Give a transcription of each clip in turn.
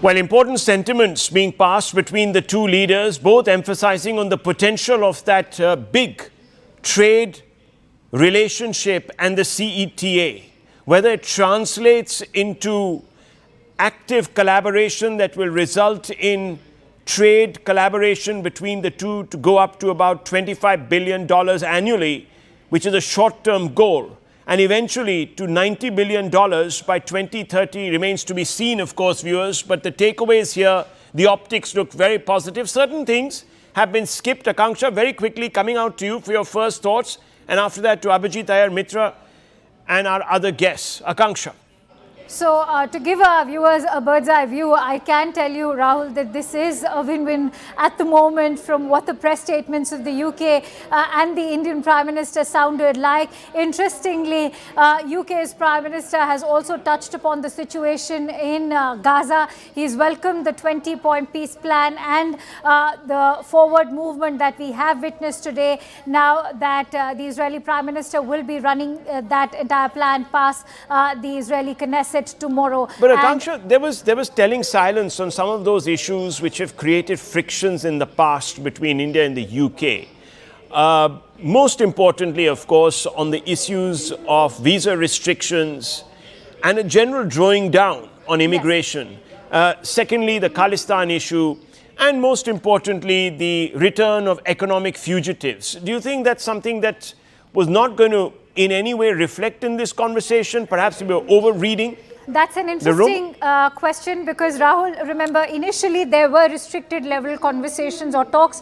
Well, important sentiments being passed between the two leaders, both emphasizing on the potential of that big trade relationship and the CETA, whether it translates into active collaboration that will result in trade collaboration between the two to go up to about $25 billion annually, which is a short-term goal, and eventually to $90 billion by 2030 remains to be seen, of course, viewers. But the takeaways here, the optics look very positive. Certain things have been skipped. Akanksha, very quickly coming out to you for your first thoughts, and after that to Abhijit Iyer Mitra and our other guests. Akanksha. So to give our viewers a bird's eye view, I can tell you, Rahul, that this is a win-win at the moment from what the press statements of the UK and the Indian Prime Minister sounded like. Interestingly, UK's Prime Minister has also touched upon the situation in Gaza. He's welcomed the 20-point peace plan and the forward movement that we have witnessed today, now that the Israeli Prime Minister will be running that entire plan past the Israeli Knesset tomorrow. But Akanksha, there was telling silence on some of those issues which have created frictions in the past between India and the UK. Most importantly, of course, on the issues of visa restrictions and a general drawing down on immigration. Yes. Secondly, the Khalistan issue. And most importantly, the return of economic fugitives. Do you think that's something that was not going to in any way reflect in this conversation? Perhaps we were over-reading? That's an interesting question, because Rahul, remember, initially there were restricted level conversations or talks.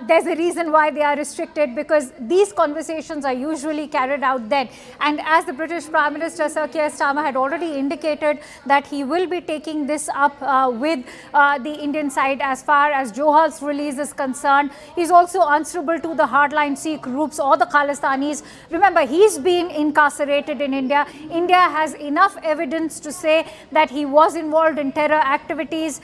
There's a reason why they are restricted, because these conversations are usually carried out then. And as the British Prime Minister, Sir Keir Starmer, had already indicated that he will be taking this up with the Indian side as far as Johal's release is concerned. He's also answerable to the hardline Sikh groups or the Khalistanis. Remember, he's been incarcerated in India. India has enough evidence to say that he was involved in terror activities.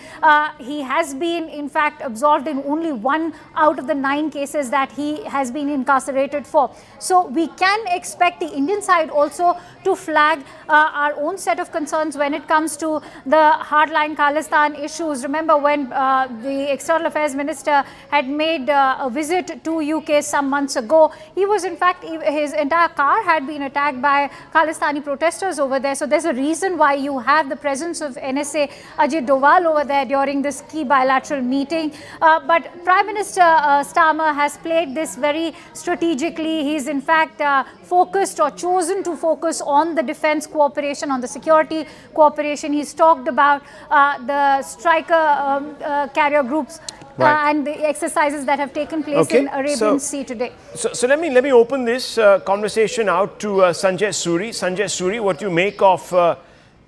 He has been, in fact, absolved in only 1 out of the 9 cases that he has been incarcerated for. So we can expect the Indian side also to flag our own set of concerns when it comes to the hardline Khalistan issues. Remember when the External Affairs Minister had made a visit to UK some months ago, he was, in fact, his entire car had been attacked by Khalistani protesters over there. So there's a reason why you have the presence of NSA Ajit Doval over there during this key bilateral meeting. But Prime Minister Starmer has played this very strategically. He's in fact focused or chosen to focus on the defense cooperation, on the security cooperation. He's talked about the striker carrier groups. Right. And the exercises that have taken place in Arabian Sea today. So let me open this conversation out to Sanjay Suri. Sanjay Suri, what do you make of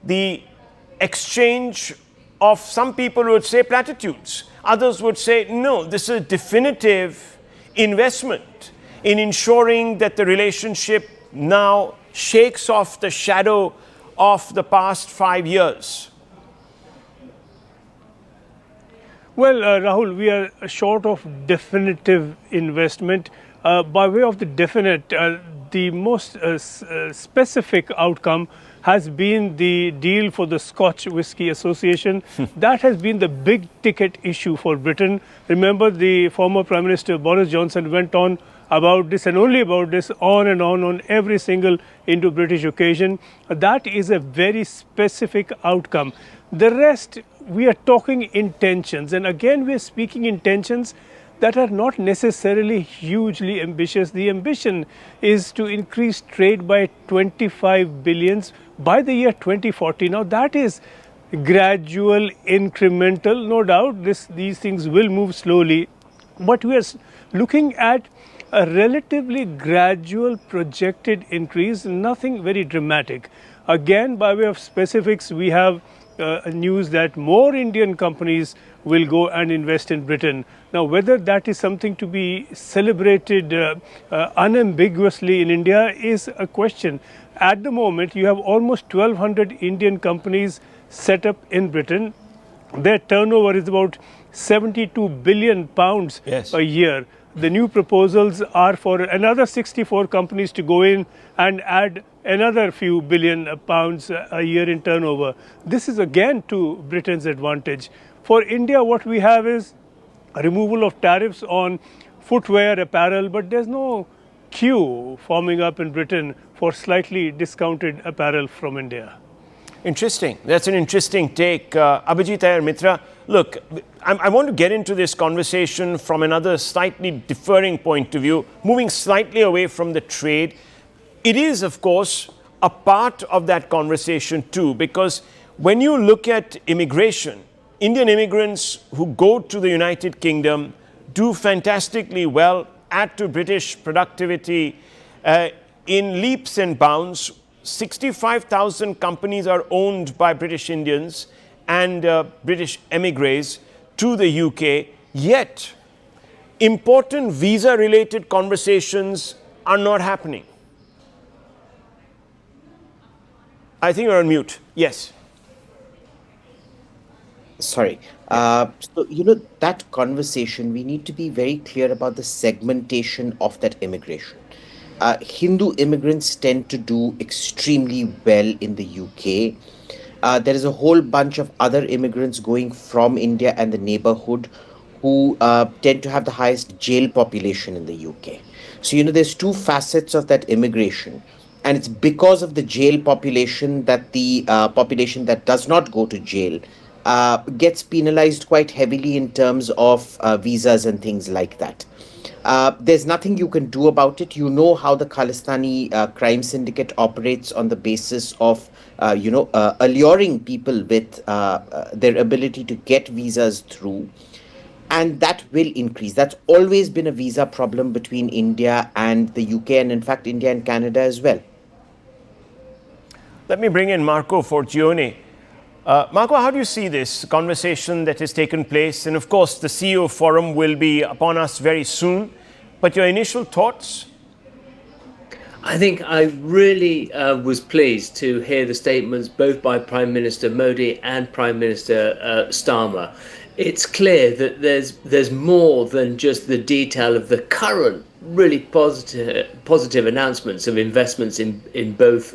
the exchange of, some people would say, platitudes. Others would say, no, this is a definitive investment in ensuring that the relationship now shakes off the shadow of the past 5 years. Well, Rahul, we are short of definitive investment. By way of the definite, the most specific outcome has been the deal for the Scotch Whisky Association. That has been the big ticket issue for Britain. Remember, the former Prime Minister Boris Johnson went on about this and only about this on and on every single Indo-British occasion. That is a very specific outcome. The rest, we are talking intentions, and again we are speaking intentions that are not necessarily hugely ambitious. The ambition is to increase trade by 25 billions by the year 2040. Now that is gradual, incremental, no doubt these things will move slowly, but we are looking at a relatively gradual projected increase, nothing very dramatic. Again, by way of specifics, we have news that more Indian companies will go and invest in Britain. Now, whether that is something to be celebrated unambiguously in India is a question. At the moment, you have almost 1,200 Indian companies set up in Britain. Their turnover is about £72 billion a year. the new proposals are for another 64 companies to go in and add another few billion pounds a year in turnover. This is again to Britain's advantage. For India, what we have is a removal of tariffs on footwear, apparel, but there's no queue forming up in Britain for slightly discounted apparel from India. Interesting. That's an interesting take. Abhijit Iyer Mitra, look, I want to get into this conversation from another slightly differing point of view, moving slightly away from the trade. It is, of course, a part of that conversation too, because when you look at immigration, Indian immigrants who go to the United Kingdom do fantastically well, add to British productivity in leaps and bounds. 65,000 companies are owned by British Indians and British emigres to the UK, yet important visa-related conversations are not happening. I think you're on mute. Yes. Sorry. So, that conversation, we need to be very clear about the segmentation of that immigration. Hindu immigrants tend to do extremely well in the UK. There is a whole bunch of other immigrants going from India and the neighborhood who tend to have the highest jail population in the UK. So, there's two facets of that immigration. And it's because of the jail population that the population that does not go to jail gets penalized quite heavily in terms of visas and things like that. There's nothing you can do about it. You know how the Khalistani crime syndicate operates on the basis of, alluring people with their ability to get visas through. And that will increase. That's always been a visa problem between India and the UK, and in fact, India and Canada as well. Let me bring in Marco Forgione. Marco, how do you see this conversation that has taken place? And of course, the CEO forum will be upon us very soon. But your initial thoughts? I think I really was pleased to hear the statements both by Prime Minister Modi and Prime Minister Starmer. It's clear that there's more than just the detail of the current really positive announcements of investments in both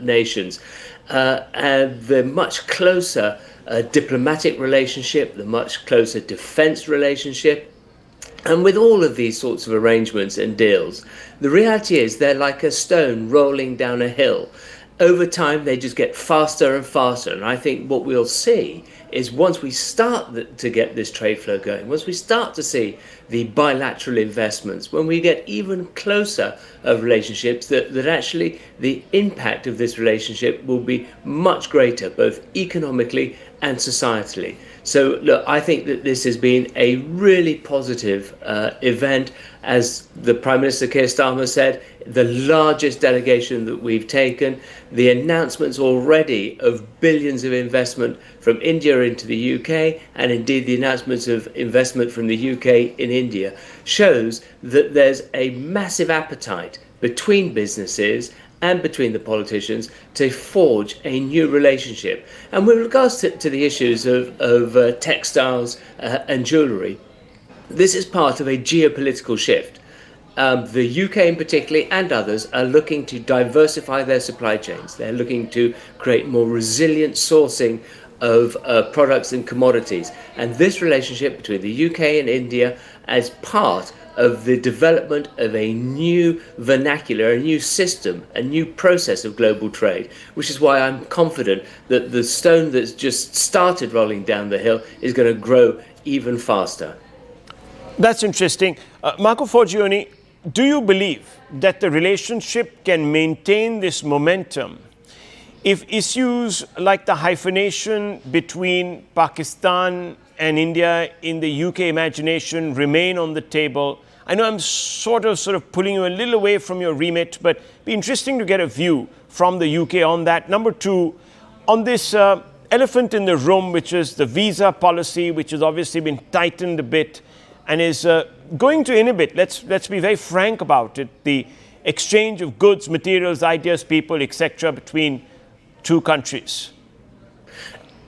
nations. And the much closer diplomatic relationship, the much closer defense relationship. And with all of these sorts of arrangements and deals, the reality is they're like a stone rolling down a hill. Over time, they just get faster and faster. And I think what we'll see is once we start to get this trade flow going, once we start to see the bilateral investments, when we get even closer of relationships, that actually the impact of this relationship will be much greater, both economically and societally. So, look, I think that this has been a really positive event. As the Prime Minister Keir Starmer said, the largest delegation that we've taken, the announcements already of billions of investment from India into the UK, and indeed the announcements of investment from the UK in India, shows that there's a massive appetite between businesses and between the politicians to forge a new relationship. And with regards to the issues of textiles and jewellery, this is part of a geopolitical shift. The UK in particular and others are looking to diversify their supply chains. They're looking to create more resilient sourcing of products and commodities. And this relationship between the UK and India as part of the development of a new vernacular, a new system, a new process of global trade, which is why I'm confident that the stone that's just started rolling down the hill is going to grow even faster. That's interesting. Marco Forgione, do you believe that the relationship can maintain this momentum if issues like the hyphenation between Pakistan and India in the UK imagination remain on the table? I know I'm sort of pulling you a little away from your remit, but it'd be interesting to get a view from the UK on that. Number two, on this elephant in the room, which is the visa policy, which has obviously been tightened a bit and is going to inhibit, let's be very frank about it, the exchange of goods, materials, ideas, people, etc. between two countries.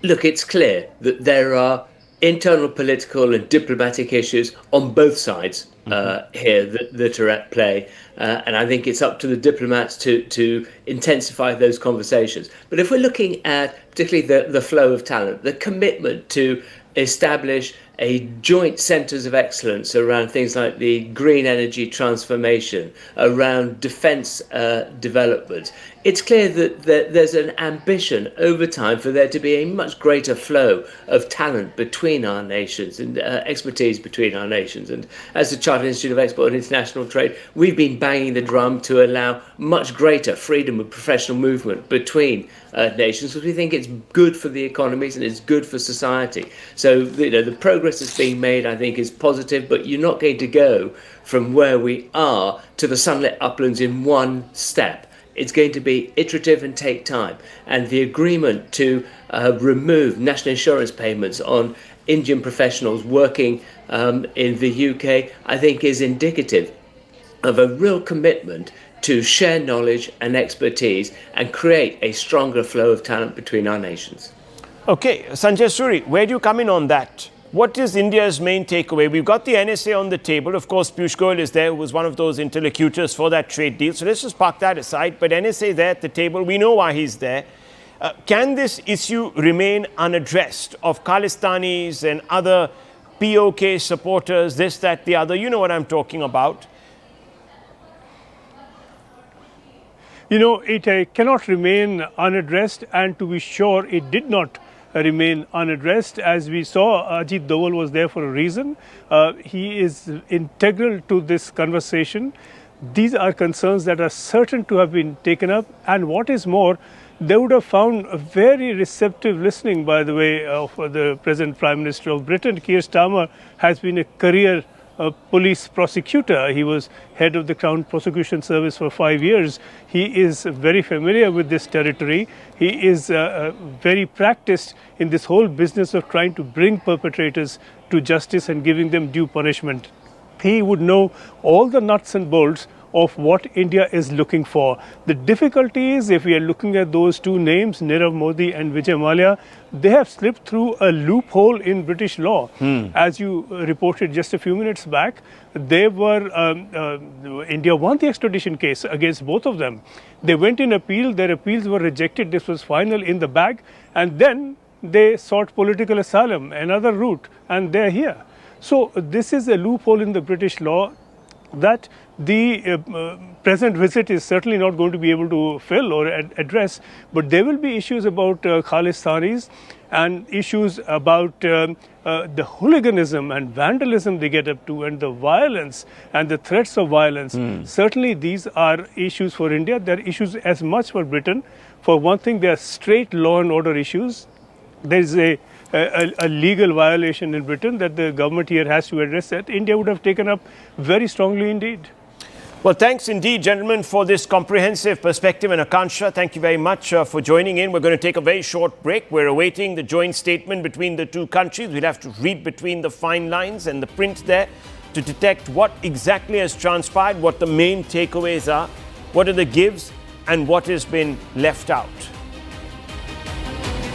Look, it's clear that there are internal political and diplomatic issues on both sides here that are at play. And I think it's up to the diplomats to intensify those conversations. But if we're looking at particularly the flow of talent, the commitment to establish a joint centres of excellence around things like the green energy transformation, around defence development, it's clear that there's an ambition over time for there to be a much greater flow of talent between our nations and expertise between our nations. And as the Chartered Institute of Export and International Trade, we've been banging the drum to allow much greater freedom of professional movement between nations, because we think it's good for the economies and it's good for society. So the progress that's being made, I think, is positive, but you're not going to go from where we are to the sunlit uplands in one step. It's going to be iterative and take time. And the agreement to remove national insurance payments on Indian professionals working in the UK, I think, is indicative of a real commitment to share knowledge and expertise and create a stronger flow of talent between our nations. Okay, Sanjay Suri, where do you come in on that? What is India's main takeaway? We've got the NSA on the table. Of course, Piyush Goyal is there, who was one of those interlocutors for that trade deal. So let's just park that aside. But NSA there at the table, we know why he's there. Can this issue remain unaddressed of Khalistanis and other POK supporters, this, that, the other? You know what I'm talking about. It cannot remain unaddressed, and to be sure, it did not remain unaddressed. As we saw, Ajit Doval was there for a reason. He is integral to this conversation. These are concerns that are certain to have been taken up, and what is more, they would have found a very receptive listening, by the way, of the present Prime Minister of Britain. Keir Starmer has been a career police prosecutor. He was head of the Crown Prosecution Service for 5 years. He is very familiar with this territory. He is very practiced in this whole business of trying to bring perpetrators to justice and giving them due punishment. He would know all the nuts and bolts of what India is looking for. The difficulty is, if we are looking at those two names, Nirav Modi and Vijay Mallya, they have slipped through a loophole in British law. As you reported just a few minutes back, they were India won the extradition case against both of them. They went in appeal, their appeals were rejected, this was final in the bag, and then they sought political asylum, another route, and they're here. So this is a loophole in the British law that the present visit is certainly not going to be able to fill or address, but there will be issues about Khalistanis and issues about the hooliganism and vandalism they get up to, and the violence and the threats of violence. Certainly these are issues for India. They are issues as much for Britain. For one thing, they are straight law and order issues. There is a legal violation in Britain that the government here has to address, that India would have taken up very strongly indeed. Well, thanks indeed, gentlemen, for this comprehensive perspective. And Akansha, thank you very much for joining in. We're going to take a very short break. We're awaiting the joint statement between the two countries. We'll have to read between the fine lines and the print there to detect what exactly has transpired, what the main takeaways are, what are the gives, and what has been left out.